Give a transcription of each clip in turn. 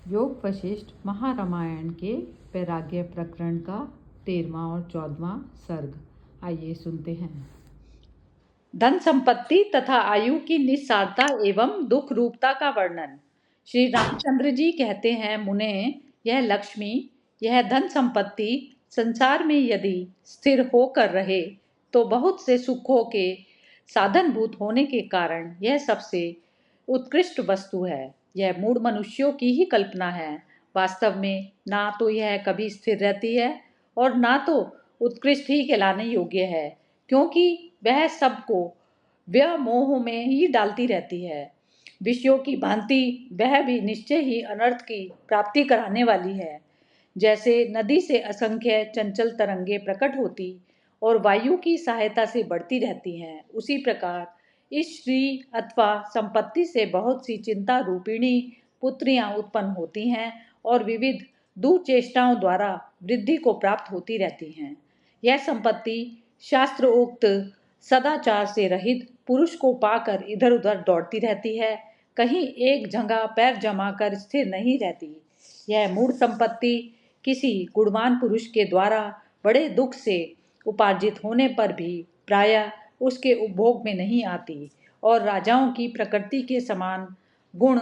योग वशिष्ठ महारामायण के वैराग्य प्रकरण का 13वां और 14वां सर्ग। आइए सुनते हैं। धन संपत्ति तथा आयु की निस्सारता एवं दुख रूपता का वर्णन। श्री रामचंद्र जी कहते हैं, मुने, यह लक्ष्मी, यह धन संपत्ति संसार में यदि स्थिर होकर रहे तो बहुत से सुखों के साधनभूत होने के कारण यह सबसे उत्कृष्ट वस्तु है। यह मूढ़ मनुष्यों की ही कल्पना है। वास्तव में ना तो यह कभी स्थिर रहती है और ना तो उत्कृष्ट ही कहलाने योग्य है, क्योंकि वह सबको व्यय मोह में ही डालती रहती है। विषयों की भांति वह भी निश्चय ही अनर्थ की प्राप्ति कराने वाली है। जैसे नदी से असंख्य चंचल तरंगे प्रकट होती और वायु की सहायता से बढ़ती रहती हैं, उसी प्रकार इस श्री अथवा संपत्ति से बहुत सी चिंता रूपिणी पुत्रियां उत्पन्न होती हैं और विविध दुचेष्टाओं द्वारा वृद्धि को प्राप्त होती रहती हैं। यह संपत्ति शास्त्रोक्त सदाचार से रहित पुरुष को पाकर इधर उधर दौड़ती रहती है, कहीं एक जगह पैर जमाकर स्थिर नहीं रहती। यह मूढ़ संपत्ति किसी गुणवान पुरुष के द्वारा बड़े दुख से उपार्जित होने पर भी प्रायः उसके उपभोग में नहीं आती और राजाओं की प्रकृति के समान गुण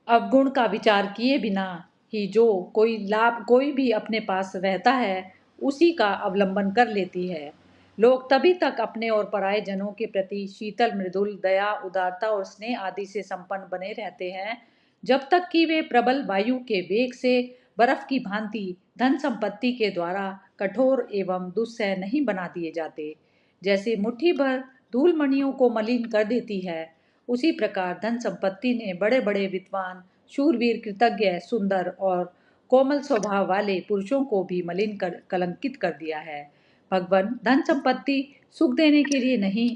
अवगुण का विचार किए बिना ही जो कोई भी अपने पास रहता है उसी का अवलंबन कर लेती है। लोग तभी तक अपने और पराये जनों के प्रति शीतल मृदुल दया उदारता और स्नेह आदि से संपन्न बने रहते हैं, जब तक कि वे प्रबल वायु के वेग से बर्फ की भांति धन संपत्ति के द्वारा कठोर एवं दुस्सह नहीं बना दिए जाते। जैसे मुट्ठी भर धूल मणियों को मलिन कर देती है, उसी प्रकार धन संपत्ति ने बड़े बड़े विद्वान, शूरवीर, कृतज्ञ, सुंदर और कोमल स्वभाव वाले पुरुषों को भी मलिन कर कलंकित कर दिया है। भगवान, धन संपत्ति सुख देने के लिए नहीं,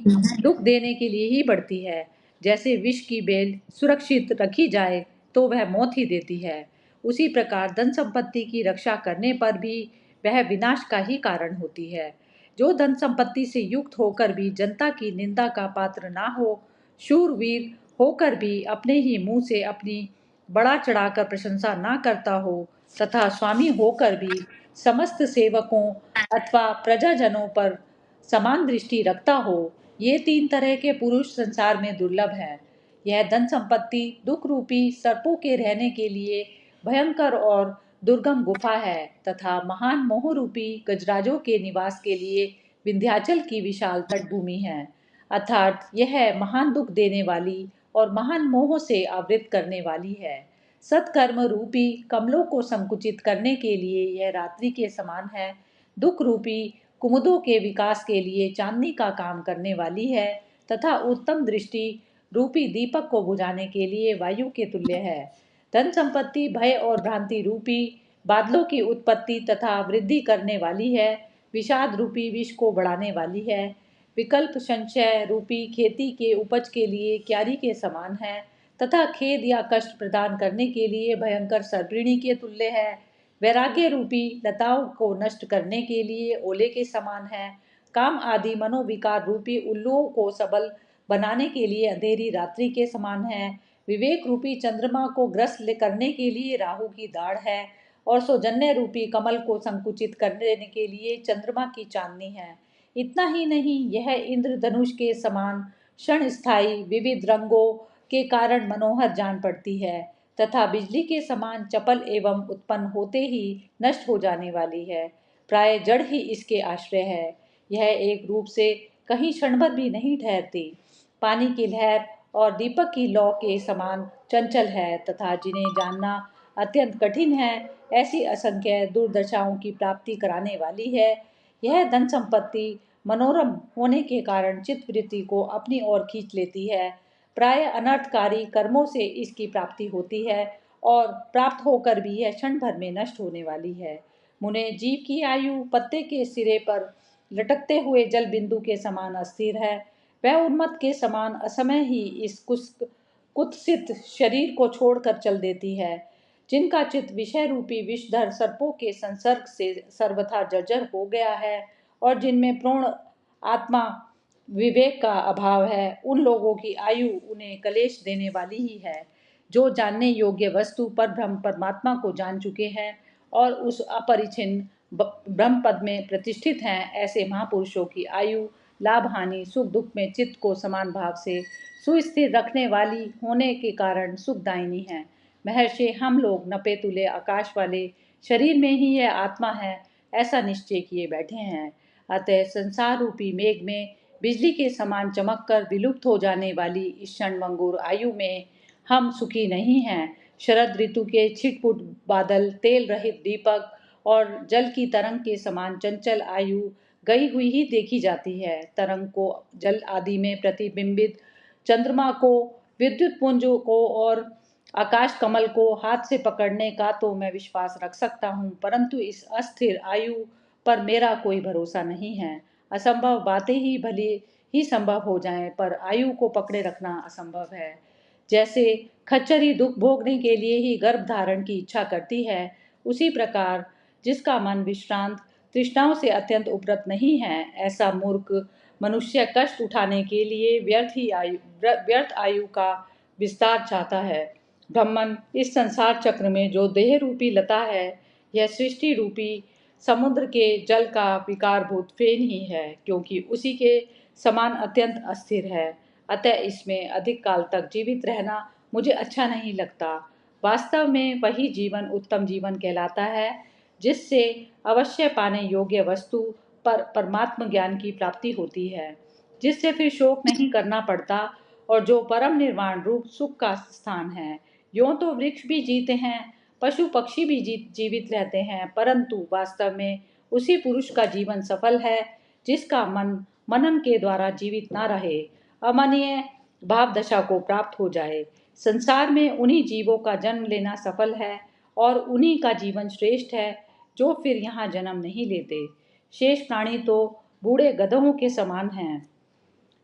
दुख देने के लिए ही बढ़ती है। जैसे विष की बेल सुरक्षित रखी जाए तो वह मौत ही देती है, उसी प्रकार धन संपत्ति की रक्षा करने पर भी वह विनाश का ही कारण होती है। जो धन संपत्ति से युक्त होकर भी जनता की निंदा का पात्र ना हो, शूरवीर होकर भी अपने ही मुंह से अपनी बड़ा चढ़ाकर प्रशंसा ना करता हो तथा स्वामी होकर भी समस्त सेवकों अथवा प्रजाजनों पर समान दृष्टि रखता हो, ये 3 तरह के पुरुष संसार में दुर्लभ हैं। यह धन संपत्ति दुख रूपी सर्पों के रहने के लिए भयंकर और दुर्गम गुफा है तथा महान मोह रूपी गजराजों के निवास के लिए विंध्याचल की विशाल तटभूमि है। अर्थात यह महान दुख देने वाली और महान मोह से आवृत करने वाली है। सत्कर्म रूपी कमलों को संकुचित करने के लिए यह रात्रि के समान है। दुख रूपी कुमुदों के विकास के लिए चांदनी का काम करने वाली है तथा उत्तम दृष्टि रूपी दीपक को बुझाने के लिए वायु के तुल्य है। धन संपत्ति भय और भ्रांति रूपी बादलों की उत्पत्ति तथा वृद्धि करने वाली है। विषाद रूपी विष को बढ़ाने वाली है। विकल्प संशय रूपी खेती के उपज के लिए क्यारी के समान है तथा खेद या कष्ट प्रदान करने के लिए भयंकर सर्पिणी के तुल्य है। वैराग्य रूपी लताओं को नष्ट करने के लिए ओले के समान है। काम आदि मनोविकार रूपी उल्लुओं को सबल बनाने के लिए अंधेरी रात्रि के समान है। विवेक रूपी चंद्रमा को ग्रस्त करने के लिए राहु की दाढ़ है और सौजन्य रूपी कमल को संकुचित करने के लिए चंद्रमा की चांदनी है। इतना ही नहीं, यह इंद्रधनुष के समान क्षण स्थायी विविध रंगों के कारण मनोहर जान पड़ती है तथा बिजली के समान चपल एवं उत्पन्न होते ही नष्ट हो जाने वाली है। प्राय जड़ ही इसके आश्रय है। यह एक रूप से कहीं क्षणभर भी नहीं ठहरती। पानी की लहर और दीपक की लौ के समान चंचल है तथा जिन्हें जानना अत्यंत कठिन है, ऐसी असंख्य दुर्दशाओं की प्राप्ति कराने वाली है। यह धन संपत्ति मनोरम होने के कारण चित्तवृत्ति को अपनी ओर खींच लेती है। प्राय अनर्थकारी कर्मों से इसकी प्राप्ति होती है और प्राप्त होकर भी यह क्षण भर में नष्ट होने वाली है। मुने, जीव की आयु पत्ते के सिरे पर लटकते हुए जल बिंदु के समान अस्थिर है। वह उन्मत्त के समान असमय ही इस कुत्सित शरीर को छोड़कर चल देती है। जिनका चित्त विषय रूपी विषधर सर्पों के संसर्ग से सर्वथा जर्जर हो गया है और जिनमें पूर्ण आत्मा विवेक का अभाव है, उन लोगों की आयु उन्हें कलेश देने वाली ही है। जो जानने योग्य वस्तु पर ब्रह्म परमात्मा को जान चुके हैं और उस अपरिचिन्न ब्रह्म पद में प्रतिष्ठित हैं, ऐसे महापुरुषों की आयु, लाभ हानि, सुख दुख में चित्त को समान भाव से सुस्थिर रखने वाली होने के कारण सुखदायिनी है। महर्षि, हम लोग नपे तुले आकाश वाले शरीर में ही यह आत्मा है, ऐसा निश्चय किए बैठे हैं। अतः संसार रूपी मेघ में बिजली के समान चमक कर विलुप्त हो जाने वाली इस क्षणभंगुर आयु में हम सुखी नहीं हैं। शरद ऋतु के छिटपुट बादल, तेल रहित दीपक और जल की तरंग के समान चंचल आयु गई हुई ही देखी जाती है। तरंग को जल आदि में प्रतिबिंबित, चंद्रमा को, विद्युत पुंज को और आकाश कमल को हाथ से पकड़ने का तो मैं विश्वास रख सकता हूँ, परंतु इस अस्थिर आयु पर मेरा कोई भरोसा नहीं है। असंभव बातें ही भले ही संभव हो जाएं, पर आयु को पकड़े रखना असंभव है। जैसे खच्चरी दुख भोगने के लिए ही गर्भ धारण की इच्छा करती है, उसी प्रकार जिसका मन विश्रांत तृष्णाओं से अत्यंत उपरत नहीं है, ऐसा मूर्ख मनुष्य कष्ट उठाने के लिए व्यर्थ आयु का विस्तार चाहता है। ब्रह्मन, इस संसार चक्र में जो देह रूपी लता है, यह सृष्टि रूपी समुद्र के जल का विकारभूत फेन ही है, क्योंकि उसी के समान अत्यंत अस्थिर है। अतः इसमें अधिक काल तक जीवित रहना मुझे अच्छा नहीं लगता। वास्तव में वही जीवन उत्तम जीवन कहलाता है, जिससे अवश्य पाने योग्य वस्तु पर परमात्म ज्ञान की प्राप्ति होती है, जिससे फिर शोक नहीं करना पड़ता और जो परम निर्वाण रूप सुख का स्थान है। यों तो वृक्ष भी जीते हैं, पशु पक्षी भी जीवित रहते हैं, परंतु वास्तव में उसी पुरुष का जीवन सफल है जिसका मन मनन के द्वारा जीवित ना रहे, अमनीय भाव दशा को प्राप्त हो जाए। संसार में उन्हीं जीवों का जन्म लेना सफल है और उन्हीं का जीवन श्रेष्ठ है जो फिर यहाँ जन्म नहीं लेते। शेष प्राणी तो बूढ़े गधों के समान हैं।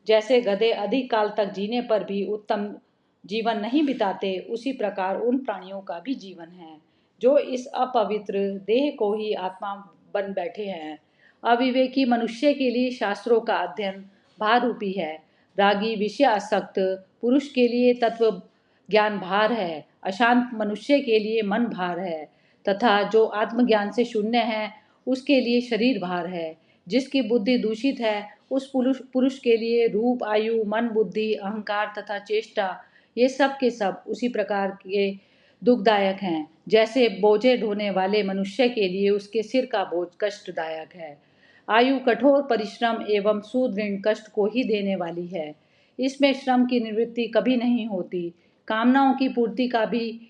जैसे गधे अधिक काल तक जीने पर भी उत्तम जीवन नहीं बिताते, उसी प्रकार उन प्राणियों का भी जीवन है जो इस अपवित्र देह को ही आत्मा बन बैठे हैं। अविवेकी मनुष्य के लिए शास्त्रों का अध्ययन भाररूपी है। रागी विषय आसक्त पुरुष के लिए तत्व ज्ञान भार है, अशांत मनुष्य के लिए मन भार है, तथा जो आत्मज्ञान से शून्य है उसके लिए शरीर भार है। जिसकी बुद्धि दूषित है उस पुरुष के लिए रूप, आयु, मन, बुद्धि, अहंकार तथा चेष्टा, ये सब के सब उसी प्रकार के दुखदायक हैं जैसे बोझे ढोने वाले मनुष्य के लिए उसके सिर का बोझ कष्टदायक है। आयु कठोर परिश्रम एवं सुदृढ़ कष्ट को ही देने वाली है। इसमें श्रम की निवृत्ति कभी नहीं होती, कामनाओं की पूर्ति का भी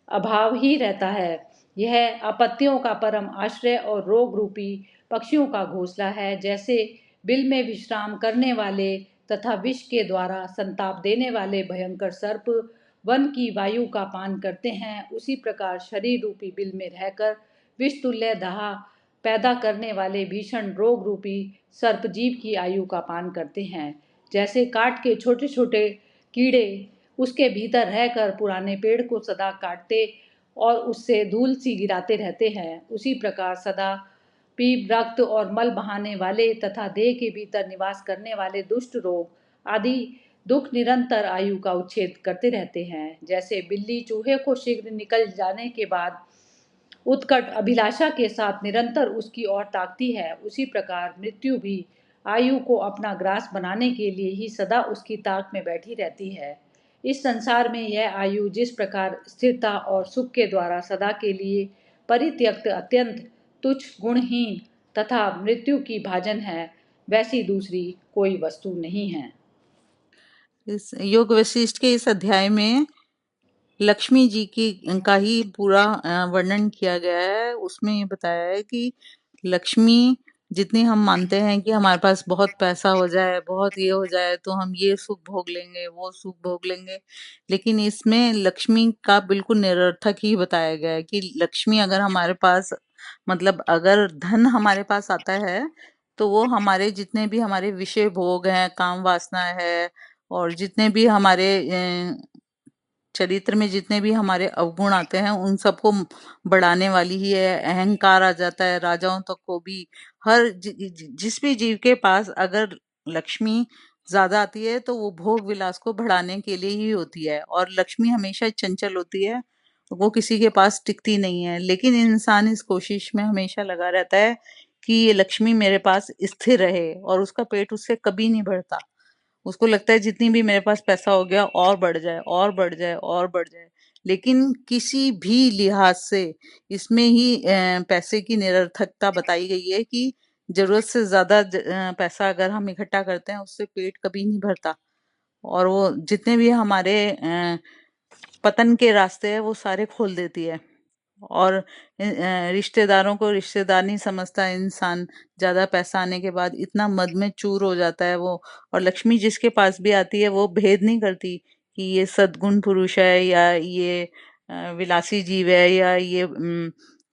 अभाव ही रहता है। यह आपत्तियों का परम आश्रय और रोग रूपी पक्षियों का घोंसला है। जैसे बिल में विश्राम करने वाले तथा विष के द्वारा संताप देने वाले भयंकर सर्प वन की वायु का पान करते हैं, उसी प्रकार शरीर रूपी बिल में रहकर विष तुल्य दाह पैदा करने वाले भीषण रोग रूपी सर्प जीव की आयु का पान करते हैं। जैसे काट के छोटे छोटे कीड़े उसके भीतर रहकर पुराने पेड़ को सदा काटते और उससे धूल सी गिराते रहते हैं, उसी प्रकार सदा पीप, रक्त और मल बहाने वाले तथा देह के भीतर निवास करने वाले दुष्ट रोग आदि दुख निरंतर आयु का उच्छेद करते रहते हैं। जैसे बिल्ली चूहे को शीघ्र निकल जाने के बाद उत्कट अभिलाषा के साथ निरंतर उसकी ओर ताकती है, उसी प्रकार मृत्यु भी आयु को अपना ग्रास बनाने के लिए ही सदा उसकी ताक में बैठी रहती है। इस संसार में यह आयु जिस प्रकार स्थिरता और सुख के द्वारा सदा के लिए परित्यक्त, अत्यंत तुच्छ, गुणहीन तथा मृत्यु की भाजन है, वैसी दूसरी कोई वस्तु नहीं है। इस योग वशिष्ठ के इस अध्याय में लक्ष्मी जी का ही पूरा वर्णन किया गया है। उसमें ये बताया है कि लक्ष्मी जितनी हम मानते हैं कि हमारे पास बहुत पैसा हो जाए, बहुत ये हो जाए तो हम ये सुख भोग लेंगे, वो सुख भोग लेंगे, लेकिन इसमें लक्ष्मी का बिल्कुल निरर्थक ही बताया गया है कि लक्ष्मी अगर हमारे पास, मतलब अगर धन हमारे पास आता है तो वो हमारे जितने भी हमारे विषय भोग हैं, काम वासना है, और जितने भी हमारे चरित्र में जितने भी हमारे अवगुण आते हैं उन सबको बढ़ाने वाली ही है। अहंकार आ जाता है, राजाओं तक को भी, हर जिस भी जीव के पास अगर लक्ष्मी ज्यादा आती है तो वो भोग विलास को बढ़ाने के लिए ही होती है। और लक्ष्मी हमेशा चंचल होती है, वो किसी के पास टिकती नहीं है। लेकिन इंसान इस कोशिश में हमेशा लगा रहता है कि ये लक्ष्मी मेरे पास स्थिर रहे, और उसका पेट उससे कभी नहीं भरता। उसको लगता है जितनी भी मेरे पास पैसा हो गया और बढ़ जाए और बढ़ जाए और बढ़ जाए। लेकिन किसी भी लिहाज से इसमें ही पैसे की निरर्थकता बताई गई है कि जरूरत से ज्यादा पैसा अगर हम इकट्ठा करते हैं उससे पेट कभी नहीं भरता, और वो जितने भी हमारे पतन के रास्ते हैं वो सारे खोल देती है। और रिश्तेदारों को रिश्तेदार नहीं समझता इंसान, ज्यादा पैसा आने के बाद इतना मद में चूर हो जाता है वो। और लक्ष्मी जिसके पास भी आती है वो भेद नहीं करती कि ये सद्गुण पुरुष है या ये विलासी जीव है या ये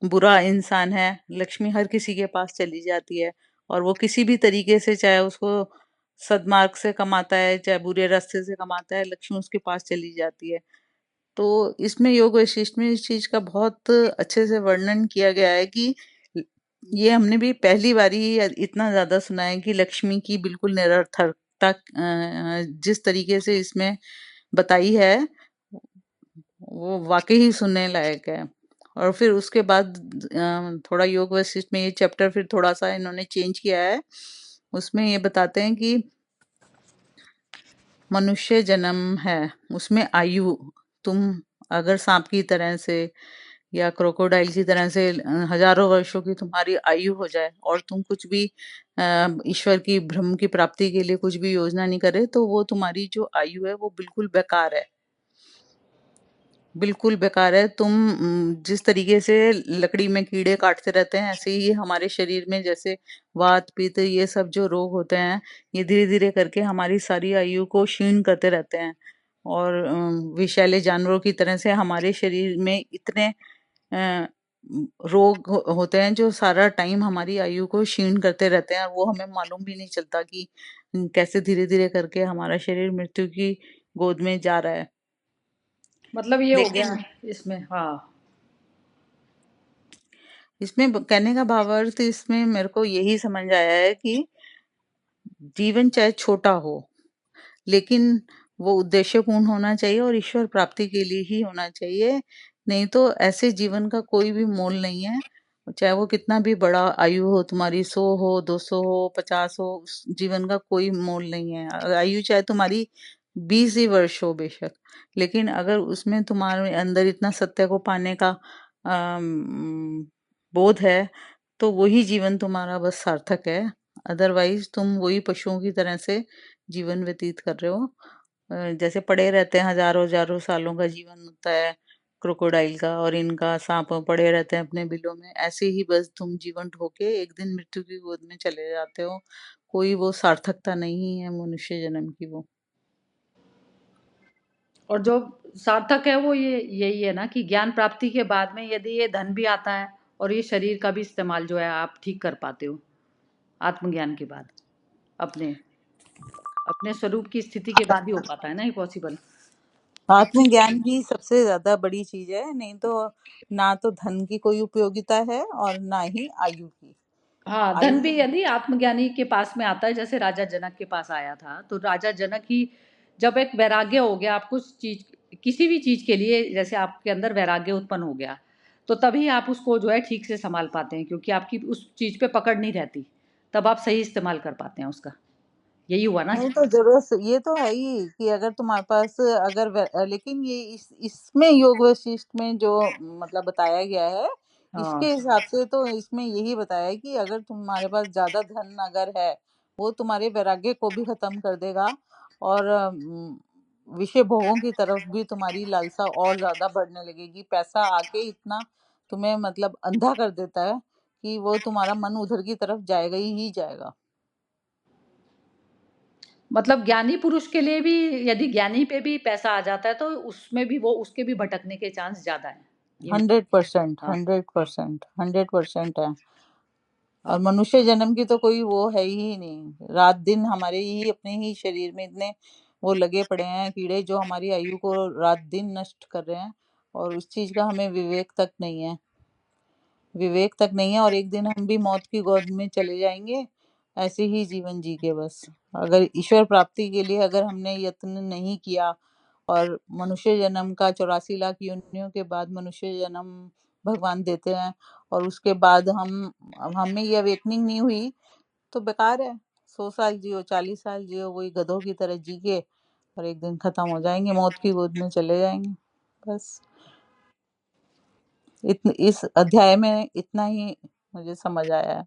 बुरा इंसान है। लक्ष्मी हर किसी के पास चली जाती है, और वो किसी भी तरीके से, चाहे उसको सद्मार्ग से कमाता है चाहे बुरे रास्ते से कमाता है, लक्ष्मी उसके पास चली जाती है। तो इसमें योग वशिष्ठ में इस चीज का बहुत अच्छे से वर्णन किया गया है कि ये हमने भी पहली बार ही इतना ज्यादा सुना है कि लक्ष्मी की बिल्कुल निरर्थकता जिस तरीके से इसमें बताई है वो वाकई ही सुनने लायक है। और फिर उसके बाद थोड़ा योग वशिष्ठ में ये चैप्टर फिर थोड़ा सा इन्होंने चेंज किया है। उसमें ये बताते हैं कि मनुष्य जन्म है, उसमें आयु, तुम अगर सांप की तरह से या क्रोकोडाइल की तरह से हजारों वर्षों की तुम्हारी आयु हो जाए और तुम कुछ भी ईश्वर की ब्रह्म की प्राप्ति के लिए कुछ भी योजना नहीं करे, तो वो तुम्हारी जो आयु है वो बिल्कुल बेकार है, बिल्कुल बेकार है। तुम जिस तरीके से लकड़ी में कीड़े काटते रहते हैं, ऐसे ही हमारे शरीर में जैसे वात पित्त ये सब जो रोग होते हैं, ये धीरे धीरे करके हमारी सारी आयु को क्षीण करते रहते हैं। और विषैले जानवरों की तरह से हमारे शरीर में इतने रोग होते हैं जो सारा टाइम हमारी आयु को क्षीण करते रहते हैं, और वो हमें मालूम भी नहीं चलता कि कैसे धीरे धीरे करके हमारा शरीर मृत्यु की गोद में जा रहा है। मतलब ये हो गया लेकिन इसमें। हाँ। इसमें कहने का भावार्थ इसमें मेरे को यही समझ आया है कि जीवन चाहे छोटा हो, लेकिन वो उद्देश्यपूर्ण होना चाहिए और ईश्वर प्राप्ति के लिए ही होना चाहिए। नहीं तो ऐसे जीवन का कोई भी मोल नहीं है। चाहे वो कितना भी बड़ा आयु हो तुम्हारी, 100 हो, 200 हो, 50 हो, उस जीवन का कोई मोल नहीं है। आयु चाहे तुम्हारी 20 ही वर्ष हो बेशक, लेकिन अगर उसमें तुम्हारे अंदर इतना सत्य को पाने का बोध है तो वही जीवन तुम्हारा बस सार्थक है। अदरवाइज तुम वही पशुओं की तरह से जीवन व्यतीत कर रहे हो। जैसे पड़े रहते हैं, हजारों हजारों सालों का जीवन होता है क्रोकोडाइल का, और इनका सांप पड़े रहते हैं अपने बिलों में, ऐसे ही बस तुम जीवन ढोके एक दिन मृत्यु की गोद में चले जाते हो। कोई वो सार्थकता नहीं है मनुष्य जन्म की वो। और जो सार्थक है वो ये यही है ना कि ज्ञान प्राप्ति के बाद में यदि ये धन भी आता है और ये शरीर का भी इस्तेमाल जो है आप ठीक कर पाते हो आत्मज्ञान के बाद, अपने अपने स्वरूप की स्थिति के बाद ही हो पाता है ना ये पॉसिबल। आत्मज्ञान ही सबसे ज्यादा बड़ी चीज है, नहीं तो ना तो धन की कोई उपयोगिता है और ना ही आयु की। हाँ, धन भी आयु यदि आत्मज्ञानी के पास में आता है, जैसे राजा जनक के पास आया था, तो राजा जनक ही जब एक वैराग्य हो गया, आप कुछ चीज किसी भी चीज के लिए जैसे आपके अंदर वैराग्य उत्पन्न हो गया, तो तभी आप उसको जो है ठीक से संभाल पाते हैं, क्योंकि आपकी उस चीज पे पकड़ नहीं रहती, तब आप सही इस्तेमाल कर पाते हैं उसका। यही हुआ ना। नहीं तो जरूरत ये तो है ही कि अगर तुम्हारे पास अगर लेकिन ये इसमें योग वशिष्ठ में जो मतलब बताया गया है, इसके हाँ। हिसाब से तो इसमें यही बताया है कि अगर तुम्हारे पास ज्यादा धन अगर है, वो तुम्हारे वैराग्य को भी खत्म कर देगा, और विषय भोगों की तरफ भी तुम्हारी लालसा और ज्यादा बढ़ने लगेगी। पैसा आके इतना तुम्हें मतलब अंधा कर देता है कि वो तुम्हारा मन उधर की तरफ जाएगा ही जाएगा। मतलब ज्ञानी पुरुष के लिए भी यदि ज्ञानी पे भी पैसा आ जाता है तो उसमें भी वो उसके भी भटकने के चांस ज्यादा है। ये। 100%, हाँ। 100%, 100% है। और अब मनुष्य जन्म की तो कोई वो है ही नहीं। रात दिन हमारे ही अपने ही शरीर में इतने वो लगे पड़े हैं कीड़े जो हमारी आयु को रात दिन नष्ट कर रहे हैं, और उस चीज का हमें विवेक तक नहीं है। विवेक तक नहीं है, और एक दिन हम भी मौत की गोद में चले जाएंगे। ऐसे ही जीवन जी के बस अगर ईश्वर प्राप्ति के लिए अगर हमने यत्न नहीं किया और मनुष्य जन्म का 84 लाख योनियों के बाद मनुष्य जन्म भगवान देते हैं और उसके बाद हमें ये अवेकनिंग नहीं हुई तो बेकार है। 100 साल जियो 40 साल जियो वही गधों की तरह जी के और एक दिन खत्म हो जाएंगे, मौत की गोद में चले जाएंगे। बस इस अध्याय में इतना ही मुझे समझ आया है।